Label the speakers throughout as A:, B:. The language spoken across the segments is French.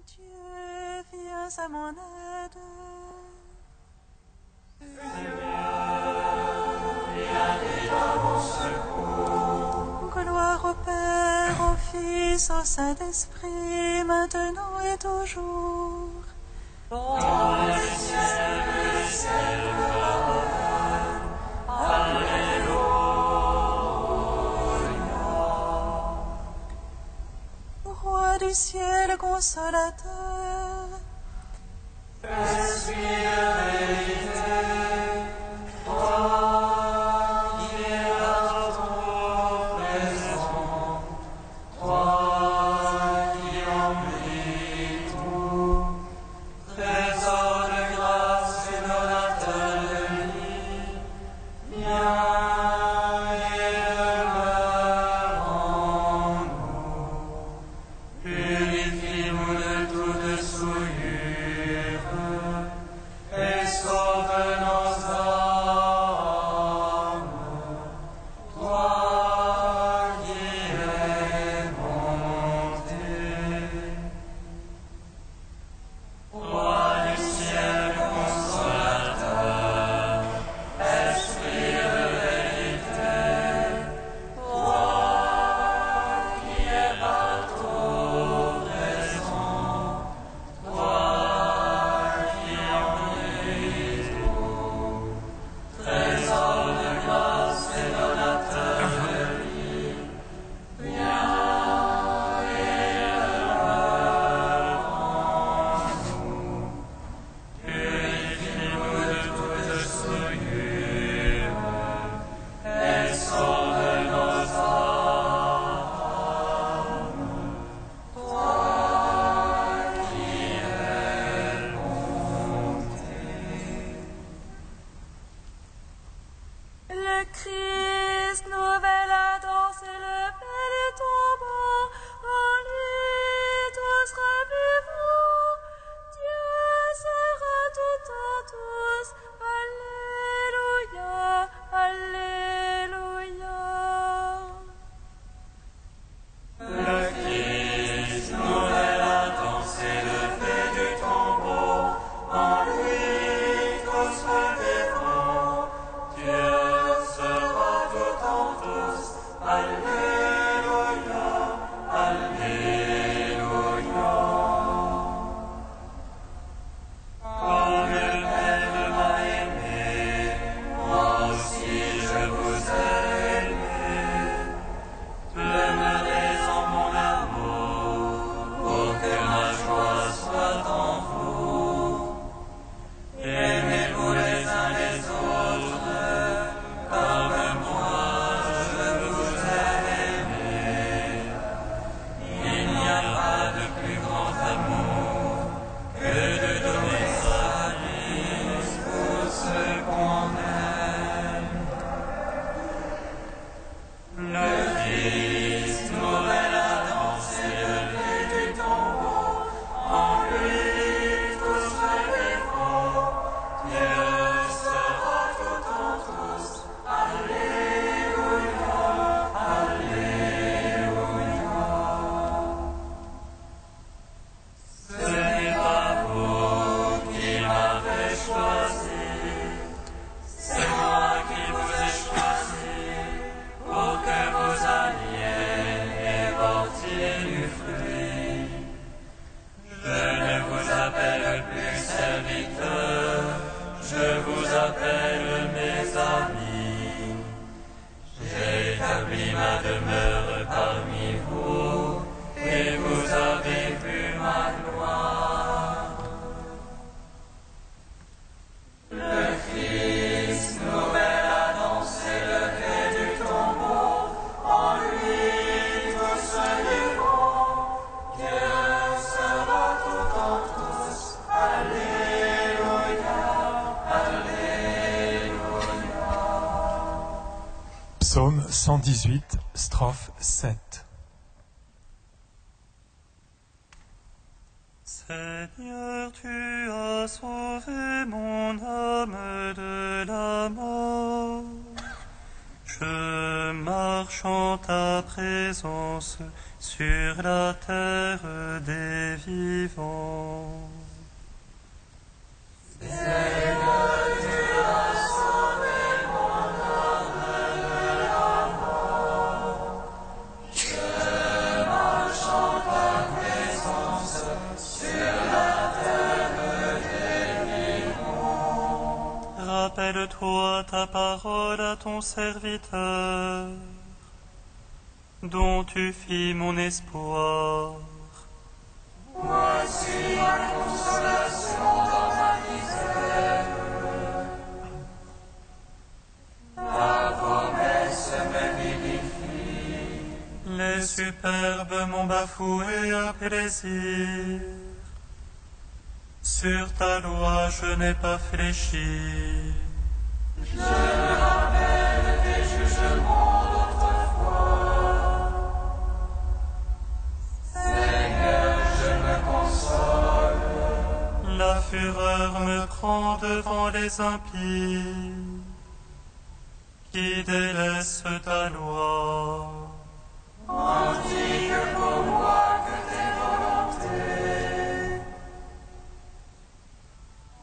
A: Dieu, viens à mon aide. Gloire au Père, au Fils, au Saint-Esprit, maintenant et toujours. Dans le ciel, Alléluia. Roi du ciel consolateur, esprit de vérité, toi qui es à ton présent, toi qui remplis tout, trésor de grâce et donateur de vie, viens et demeure en nous. Purifie-nous de toute souillure et sauve nos âmes. Toi qui es bonté, Roi du ciel consolateur, esprit de vérité, toi qui es partout présent, toi qui remplis tout, trésor de grâce et donateur de vie, viens et demeure en nous. Purifie-nous de toute souillure et sauve nos âmes. Toi qui es bonté. Le Christ, nouvelle danse et le bel est tombant, en lui tous revivons. Dieu sera tout en tous. Alléluia, Alléluia. Le Christ, nouvelle danse et le fait du tombeau, en lui tous revivons. Dieu sera tout en tous. Alléluia, Alléluia. Comme le Père m'a aimé, moi aussi je vous ai aimé. Demeurez en mon amour, pour que ma joie soit en vous. Aimez-vous les uns les autres, comme moi je vous ai aimé. Il n'y a pas de plus grand amour que de donner sa vie pour ceux qu'on aime. Le Christ, nouvelle danse et levé du tombeau, en lui tous revivons. Dieu sera tout en tous. Alléluia, Alléluia. Ce n'est pas vous qui m'avez choisi, c'est moi qui vous ai choisi, pour que vous alliez et portiez du fruit. Je ne vous appelle plus serviteur, je vous appelle mes amis. J'ai établi ma demeure parmi vous, et vous avez vu ma gloire. Le Christ, nouvelle danse et levé du tombeau, en lui tous revivons. Dieu sera tout en tous. Alléluia, Alléluia.
B: Psaume 118, strophe 7.
A: Seigneur, tu as sauvé mon âme de la mort. Je Je marche en ta présence sur la terre des vivants. Rappelle-toi ta parole à ton serviteur, dont tu fis mon espoir.
C: Voici ma consolation dans ma misère. Ta promesse me vivifie.
A: Les superbes m'ont bafoué à plaisir. Sur ta loi je n'ai pas fléchi.
C: Je me rappelle tes jugements d'autrefois. Seigneur, je me console.
A: La fureur me prend devant les impies, qui délaissent ta loi.
C: On dit que pour moi que tes volontés.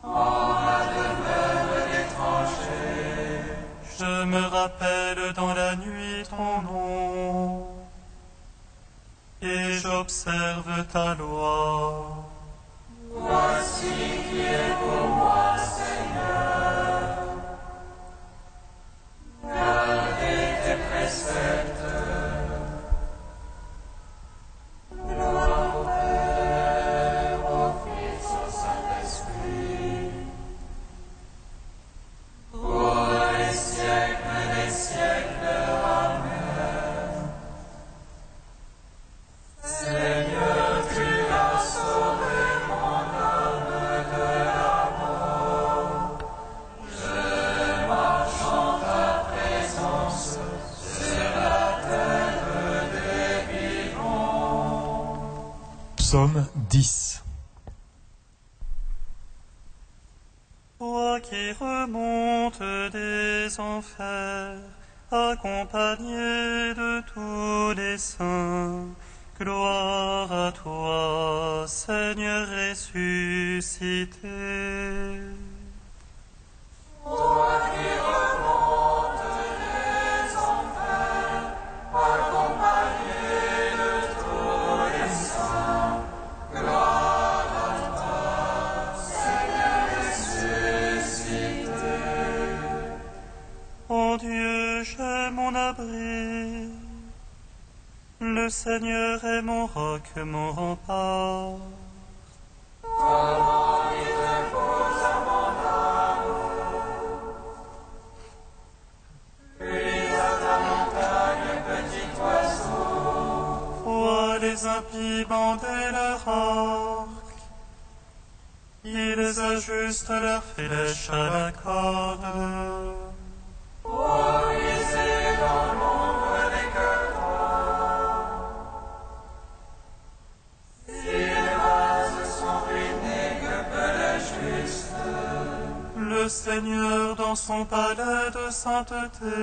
C: En ma demeure d'étranger.
A: Je me rappelle dans la nuit ton nom, et j'observe ta loi.
C: Voici qui est pour moi, Seigneur. Gardez tes préceptes. Gloire au Père, au Fils, au Saint-Esprit. Pour les siècles des siècles. Amen. Seigneur, tu as sauvé mon âme de la mort. Je marche en ta présence sur la terre des vivants.
B: Psaume 10.
A: Toi qui remontes des enfers, accompagné de tous les saints, gloire à toi, Seigneur ressuscité.
C: Toi qui remontes des enfers, accompagné de tous les saints, gloire à toi, Seigneur ressuscité.
A: Ô Dieu, j'ai mon abri, le Seigneur est mon roc, mon rempart.
C: Comment il repose à mon âme, puis à ta montagne, petit oiseau.
A: Vois les impies bander leur arc, ils ajustent leurs flèches à la corde.
C: Pour briser dans l'ombre des cœurs. Si les vases sont ruinés, que peut le juste?
A: Le Seigneur dans son palais de sainteté,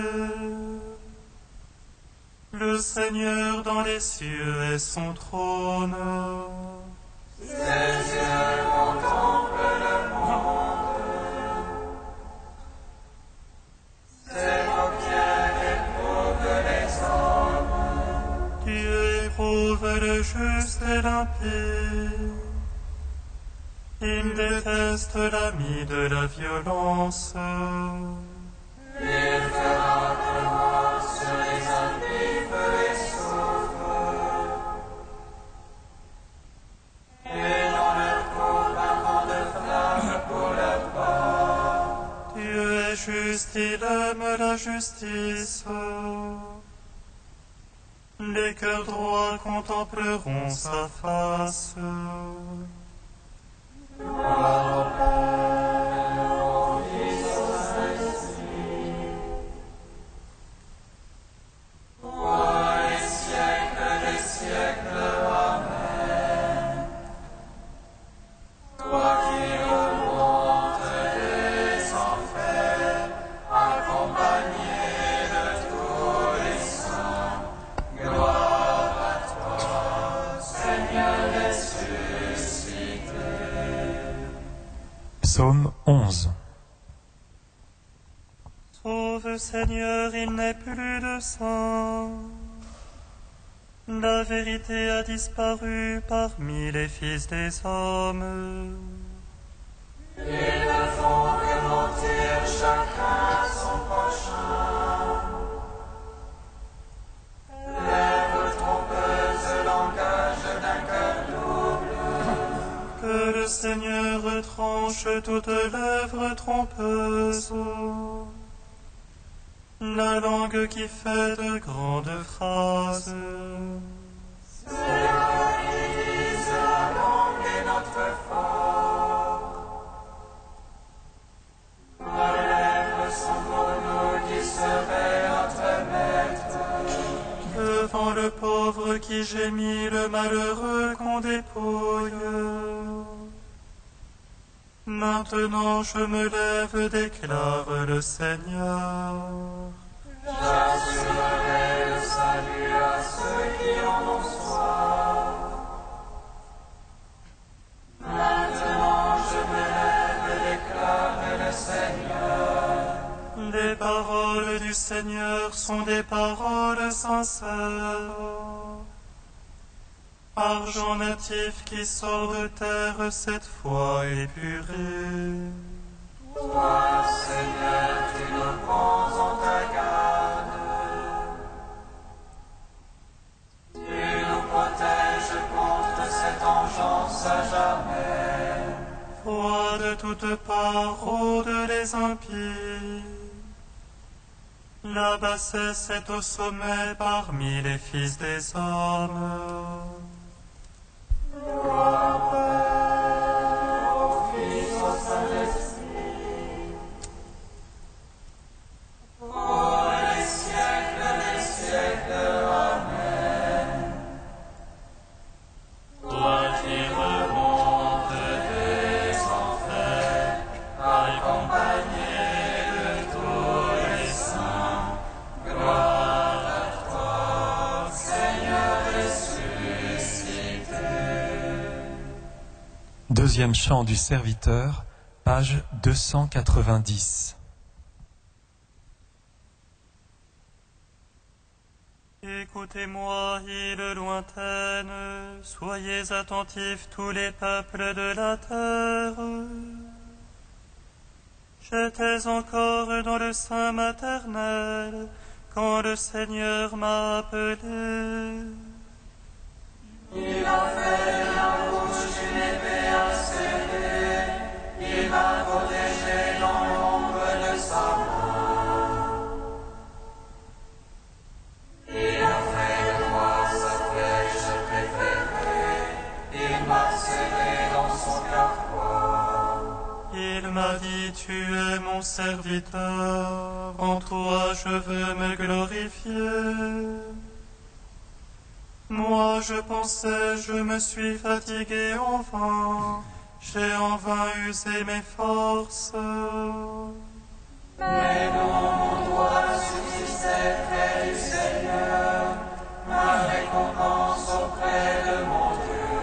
A: le Seigneur dans les cieux est son trône.
C: Ses yeux contemplent le monde. Ses paupières éprouvent les hommes.
A: Dieu éprouve le juste et l'impie. Il déteste l'ami de la violence.
C: Il fera pleuvoir sur les impies feu et soufre. Et dans leur cour un vent de flamme pour leur part.
A: Dieu est juste, il aime la justice. Les cœurs droits contempleront sa face.
C: Gloire au Père, au Fils, au Saint-Esprit. Pour les siècles des siècles. Amen. Toi qui remontes des enfers, accompagné de tous les
B: 11.
A: Sauve Seigneur, il n'est plus de sang. La vérité a disparu parmi les fils des hommes.
C: Ils ne font que mentir chacun son prochain. Lèvres trompeuses, langage d'un cœur double.
A: Que le Seigneur retranche toute lèvre trompeuse. La langue qui fait de grandes phrases.
C: Seigneur, utilise la langue est notre fort. Nos lèvres sont pour nous qui serait notre maître.
A: Devant le pauvre qui gémit, le malheureux qu'on dépouille. Maintenant je me lève, déclare le Seigneur.
C: J'assurerai le salut à ceux qui en ont soif. Maintenant je me lève, déclare le Seigneur.
A: Les paroles du Seigneur sont des paroles sincères. Argent natif qui sort de terre, cette fois épuré.
C: Toi, Seigneur, tu nous prends en ta garde. Tu nous protèges contre cette engeance à jamais.
A: Foi de toutes parts rôdent les impies. La bassesse est au sommet parmi les fils des hommes.
C: Gloire au Père, au Fils, au Saint-Esprit, pour les siècles des siècles. Amen. Toi qui remontes des enfers, accompagné de tous les saints, gloire à toi, Seigneur ressuscité.
B: Deuxième chant du serviteur, page 290.
A: Écoutez-moi, îles lointaines, soyez attentifs tous les peuples de la terre. J'étais encore dans le sein maternel quand le Seigneur m'a appelé.
C: Il a fait de la bouche une épée acérée, il m'a protégé dans l'ombre de sa main. Il a fait de moi sa flèche préférée, il m'a serré dans son carquois.
A: Il m'a dit, tu es mon serviteur, en toi je veux me glorifier. Moi je pensais, je me suis fatigué en vain, j'ai en vain usé mes forces.
C: Mais non, mon droit subsistait près du Seigneur, ma récompense auprès de mon Dieu.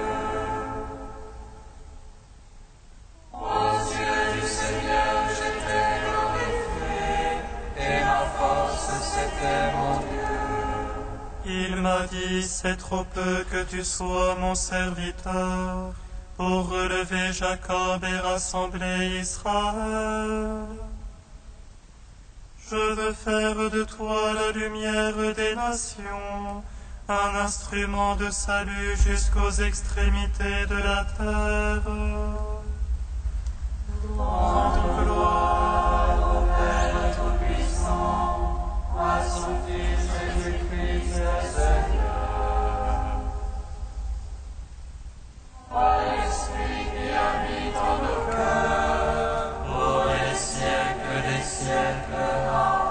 C: Aux yeux du Seigneur, j'étais glorifié, et ma force, c'était mon Dieu.
A: Il m'a dit, c'est trop peu que tu sois mon serviteur, pour relever Jacob et rassembler Israël. Je veux faire de toi la lumière des nations, un instrument de salut jusqu'aux extrémités de la terre.
C: Rendre gloire au Père Tout-Puissant, à son Fils Jésus-Christ le Seigneur. À l'Esprit qui habite en nos cœurs, pour les siècles des siècles. Amen.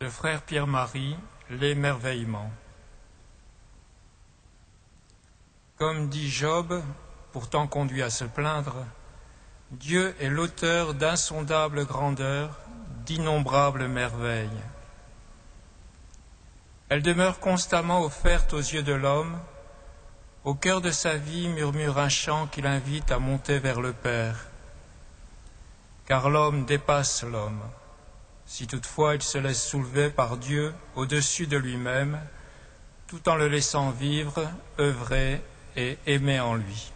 D: Le frère Pierre-Marie, l'émerveillement. Comme dit Job, pourtant conduit à se plaindre, Dieu est l'auteur d'insondables grandeurs, d'innombrables merveilles. Elle demeure constamment offerte aux yeux de l'homme. Au cœur de sa vie murmure un chant qui l'invite à monter vers le Père. Car l'homme dépasse l'homme, si toutefois il se laisse soulever par Dieu au-dessus de lui-même, tout en le laissant vivre, œuvrer et aimer en lui.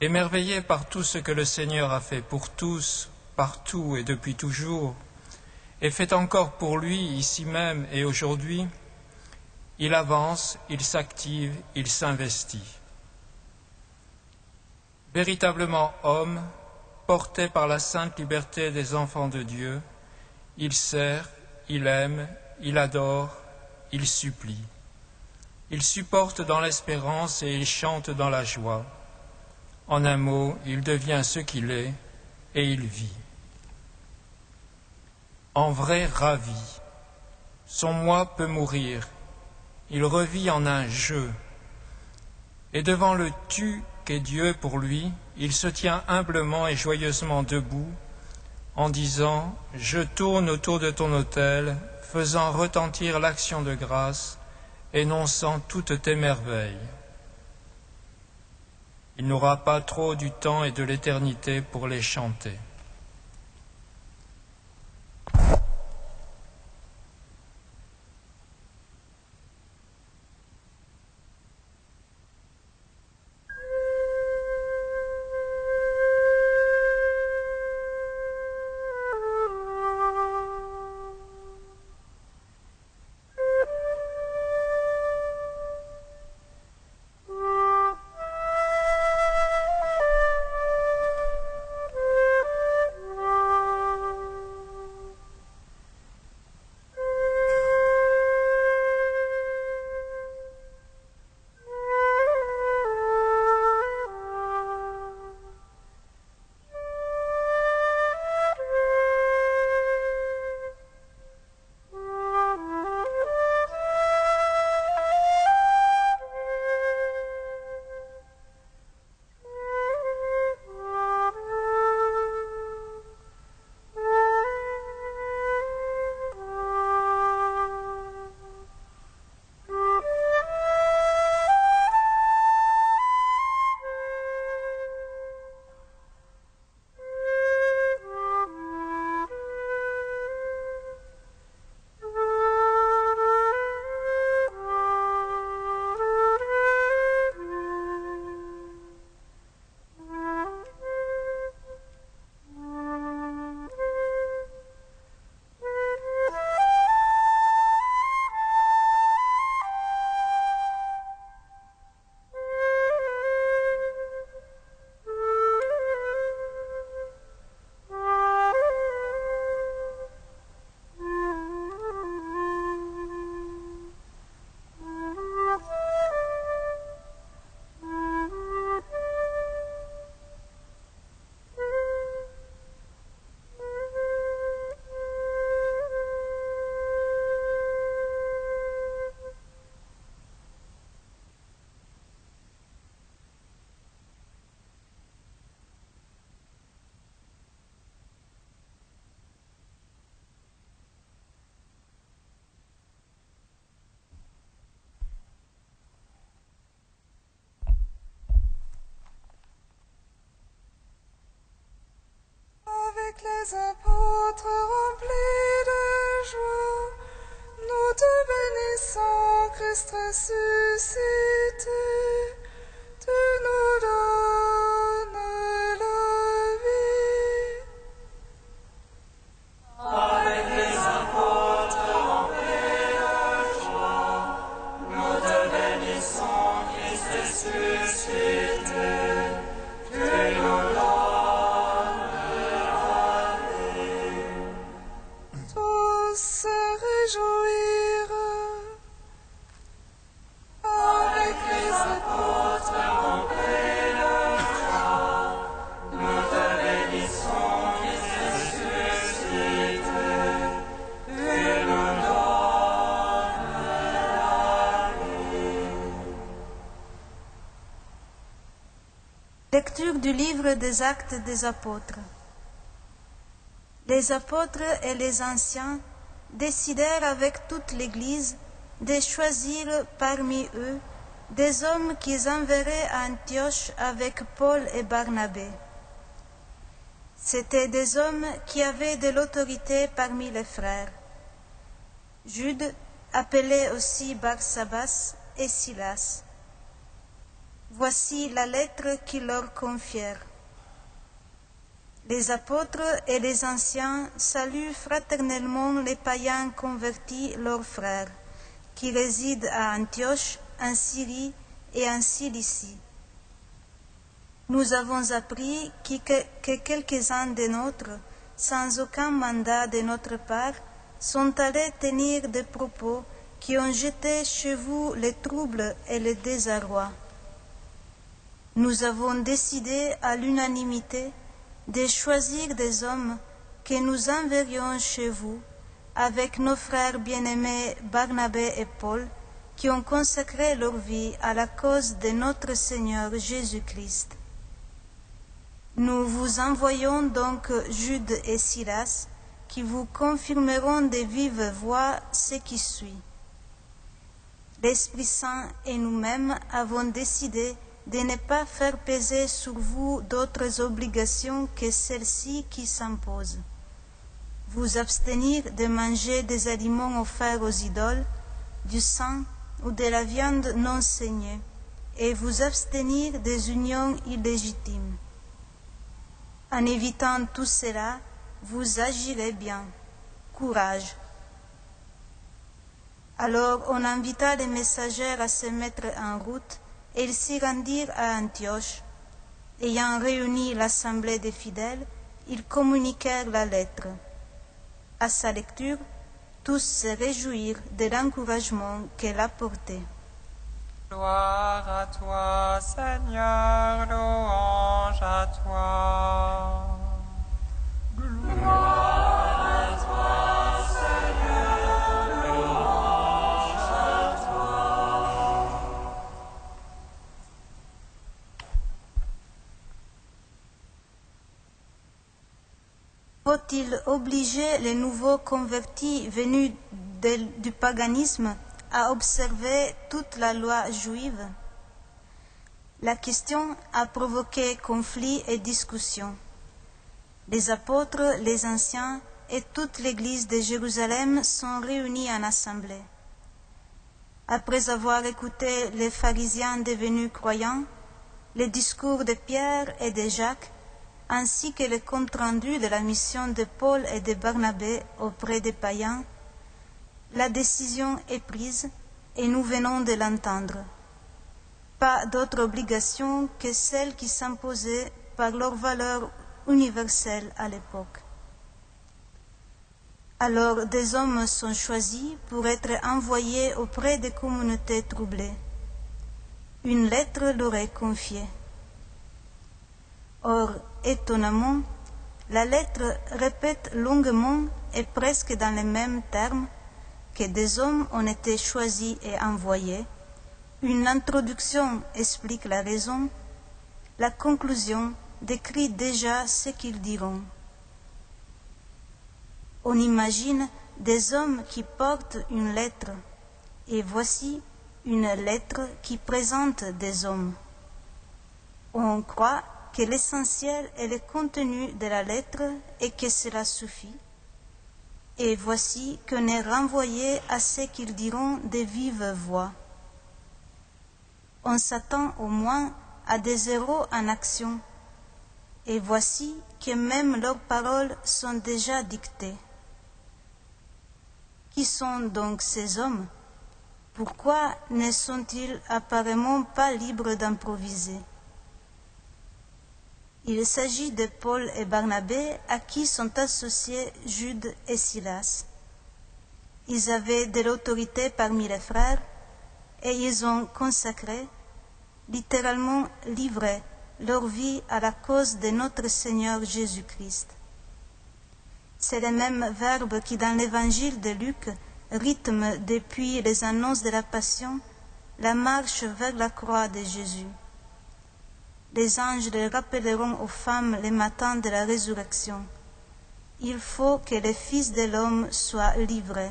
D: Émerveillé par tout ce que le Seigneur a fait pour tous, partout et depuis toujours, et fait encore pour lui ici même et aujourd'hui, il avance, il s'active, il s'investit. Véritablement homme, porté par la sainte liberté des enfants de Dieu, il sert, il aime, il adore, il supplie. Il supporte dans l'espérance et il chante dans la joie. En un mot, il devient ce qu'il est et il vit. En vrai ravi, son moi peut mourir, il revit en un je. Et devant le tu qu'est Dieu pour lui, il se tient humblement et joyeusement debout, en disant « Je tourne autour de ton autel, faisant retentir l'action de grâce, énonçant toutes tes merveilles. » Il n'aura pas trop du temps et de l'éternité pour les chanter.
E: Avec les apôtres remplis de joie, nous te bénissons, Christ ressuscité. Tu nous donnes la vie.
C: Avec les apôtres remplis de joie, nous te bénissons, Christ ressuscité. Tu nous donnes
E: Se réjouir
C: avec les apôtres remplis de joie, nous te bénissons, Christ ressuscité. Tu nous donnes la vie.
F: du livre des Actes des Apôtres. Les apôtres et les anciens décidèrent avec toute l'Église de choisir parmi eux des hommes qu'ils enverraient à Antioche avec Paul et Barnabé. C'étaient des hommes qui avaient de l'autorité parmi les frères. Jude, appelé aussi Barsabas, et Silas. Voici la lettre qu'ils leur confièrent. Les apôtres et les anciens saluent fraternellement les païens convertis, leurs frères, qui résident à Antioche, en Syrie et en Cilicie. Nous avons appris que quelques-uns des nôtres, sans aucun mandat de notre part, sont allés tenir des propos qui ont jeté chez vous les troubles et le désarroi. Nous avons décidé à l'unanimité de choisir des hommes que nous enverrions chez vous avec nos frères bien-aimés Barnabé et Paul, qui ont consacré leur vie à la cause de notre Seigneur Jésus-Christ. Nous vous envoyons donc Jude et Silas, qui vous confirmeront de vive voix ce qui suit. L'Esprit Saint et nous-mêmes avons décidé de ne pas faire peser sur vous d'autres obligations que celles-ci qui s'imposent. Vous abstenir de manger des aliments offerts aux idoles, du sang ou de la viande non saignée, et vous abstenir des unions illégitimes. En évitant tout cela, vous agirez bien. Courage. Alors on invita les messagers à se mettre en route, et ils s'y rendirent à Antioche. Ayant réuni l'assemblée des fidèles, ils communiquèrent la lettre. À sa lecture, tous se réjouirent de l'encouragement qu'elle apportait.
C: Gloire à toi, Seigneur, louange à toi. Gloire à toi, Seigneur, louange à toi.
F: Faut-il obliger les nouveaux convertis venus du paganisme à observer toute la loi juive? La question a provoqué conflits et discussions. Les apôtres, les anciens et toute l'Église de Jérusalem sont réunis en assemblée. Après avoir écouté les pharisiens devenus croyants, les discours de Pierre et de Jacques, ainsi que le compte-rendu de la mission de Paul et de Barnabé auprès des païens, la décision est prise et nous venons de l'entendre. Pas d'autre obligation que celle qui s'imposait par leur valeur universelle à l'époque. Alors des hommes sont choisis pour être envoyés auprès des communautés troublées. Une lettre leur est confiée. Or, étonnamment, la lettre répète longuement et presque dans les mêmes termes que des hommes ont été choisis et envoyés. Une introduction explique la raison, la conclusion décrit déjà ce qu'ils diront. On imagine des hommes qui portent une lettre, et voici une lettre qui présente des hommes. On croit que l'essentiel est le contenu de la lettre et que cela suffit. Et voici qu'on est renvoyé à ce qu'ils diront de vive voix. On s'attend au moins à des héros en action, et voici que même leurs paroles sont déjà dictées. Qui sont donc ces hommes? Pourquoi ne sont-ils apparemment pas libres d'improviser? Il s'agit de Paul et Barnabé à qui sont associés Jude et Silas. Ils avaient de l'autorité parmi les frères et ils ont consacré, littéralement livré, leur vie à la cause de notre Seigneur Jésus-Christ. C'est le même verbe qui, dans l'évangile de Luc, rythme depuis les annonces de la Passion la marche vers la croix de Jésus. les anges le rappelleront aux femmes le matin de la résurrection. Il faut que le Fils de l'homme soit livré.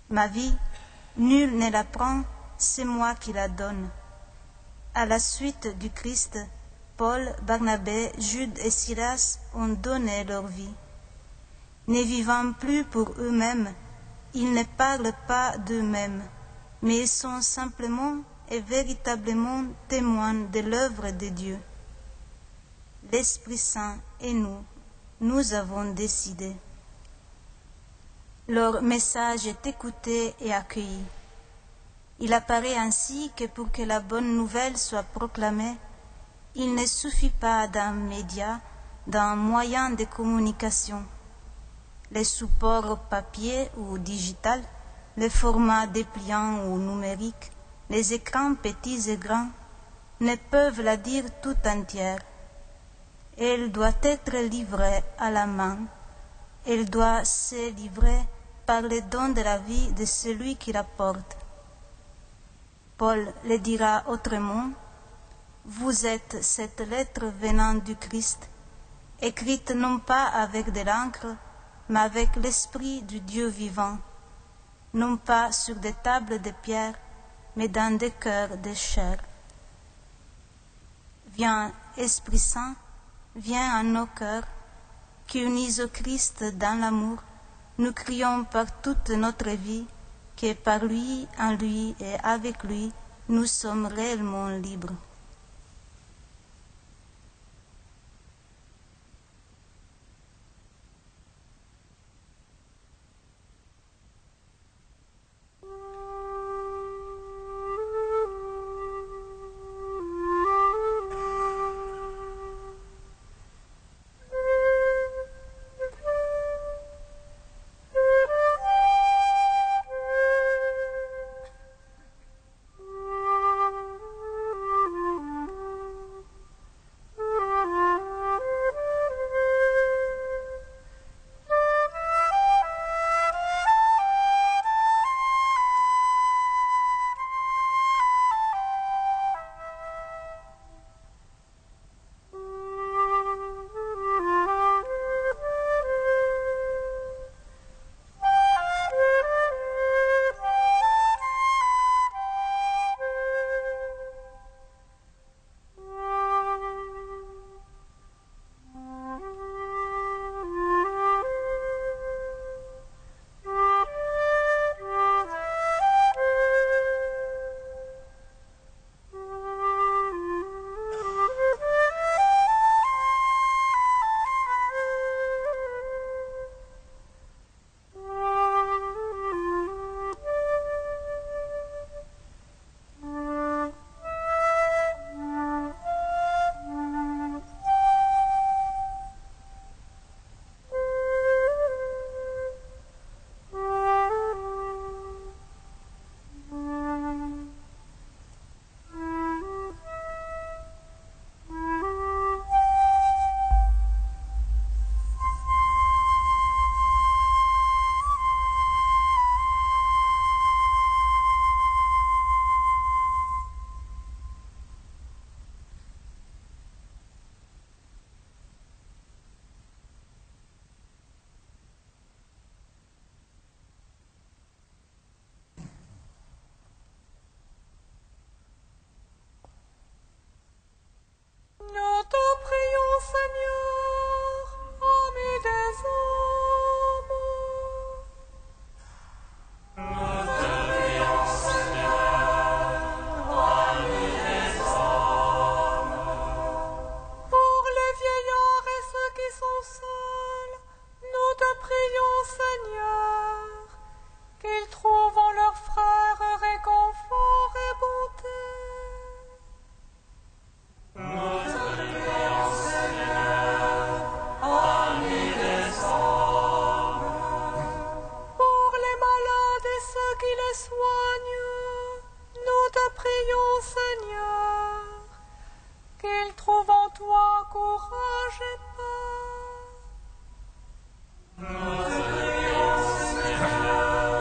F: Ma vie, nul ne la prend, c'est moi qui la donne. À la suite du Christ, Paul, Barnabé, Jude et Silas ont donné leur vie. Ne vivant plus pour eux-mêmes, ils ne parlent pas d'eux-mêmes, mais ils sont simplement et véritablement témoins de l'œuvre de Dieu. L'Esprit Saint et nous avons décidé. Leur message est écouté et accueilli. Il apparaît ainsi que pour que la bonne nouvelle soit proclamée, il ne suffit pas d'un média, d'un moyen de communication. Les supports papier ou digital, les formats dépliants ou numériques, les écrans petits et grands, ne peuvent la dire tout entière. Elle doit être livrée à la main. Elle doit se livrer par le don de la vie de celui qui la porte. Paul le dira autrement, « Vous êtes cette lettre venant du Christ, écrite non pas avec de l'encre, mais avec l'Esprit du Dieu vivant, non pas sur des tables de pierre, mais dans des cœurs de chair. » Viens, Esprit Saint, viens en nos cœurs, qui unis au Christ dans l'amour, nous crions par toute notre vie que par lui, en lui et avec lui, nous sommes réellement libres.
E: Nous te prions, Seigneur, ami des hommes.
C: Nous te prions, Seigneur, ami des hommes.
E: Pour les vieillards et ceux qui sont seuls, nous te prions, Seigneur, qu'ils trouvent en leurs frères réconfort et bonté.
C: Nous te prions, Seigneur, ami des hommes.
E: Pour les malades et ceux qui les soignent, nous te prions, Seigneur, qu'ils trouvent en toi courage et paix.
C: Nous te prions, Seigneur,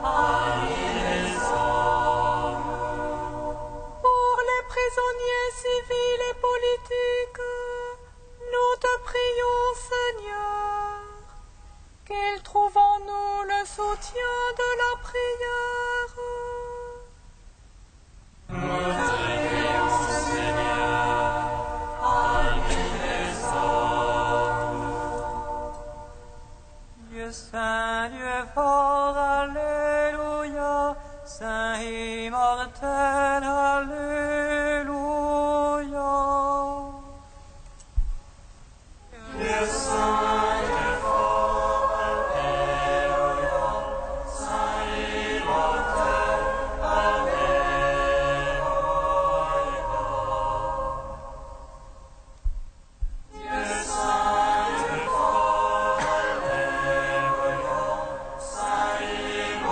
C: ami des hommes.
E: Pour les prisonniers soutien de la prière.
C: Nous te prions, Seigneur,
G: Dieu saint, Dieu fort, Alléluia, Saint immortel, Alléluia.
C: Dieu saint, Dieu fort, Alléluia, Saint immortel, Alléluia. Dieu saint, Dieu fort, Alléluia, Saint immortel,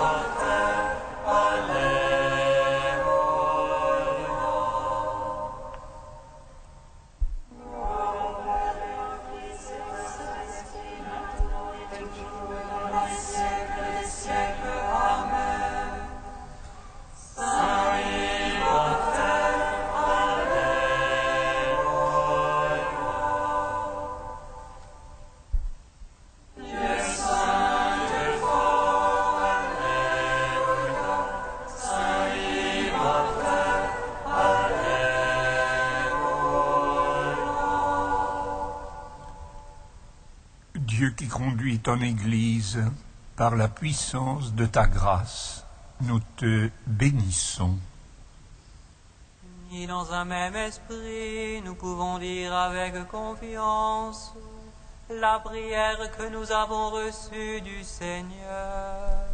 H: Dieu qui conduis ton Église par la puissance de ta grâce, nous te bénissons.
G: Unis dans un même esprit, nous pouvons dire avec confiance la prière que nous avons reçue du Seigneur.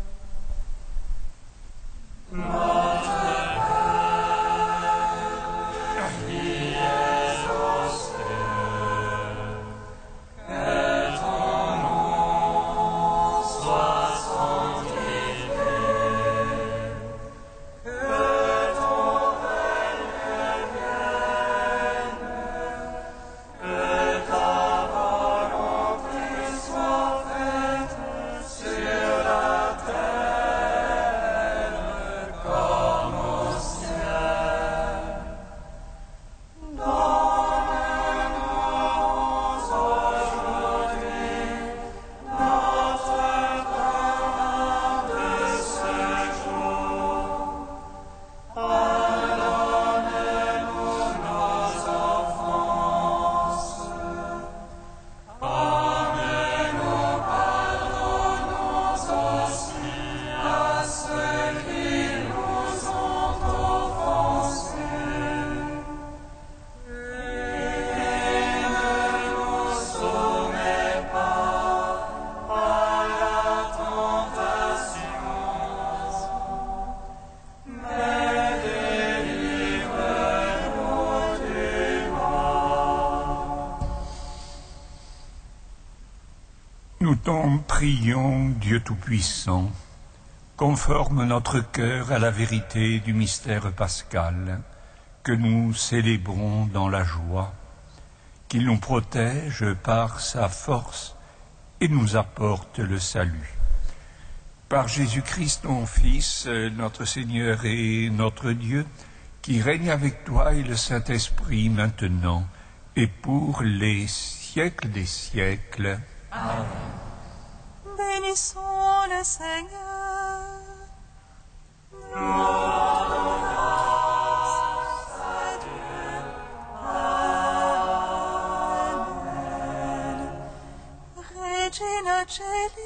H: Nous t'en prions, Dieu Tout-Puissant, conforme notre cœur à la vérité du mystère pascal, que nous célébrons dans la joie, qu'il nous protège par sa force et nous apporte le salut. Par Jésus-Christ, ton Fils, notre Seigneur et notre Dieu, qui règne avec toi et le Saint-Esprit maintenant et pour les siècles des siècles.
C: Amen.
E: Bénissons le Seigneur. Regina Celi.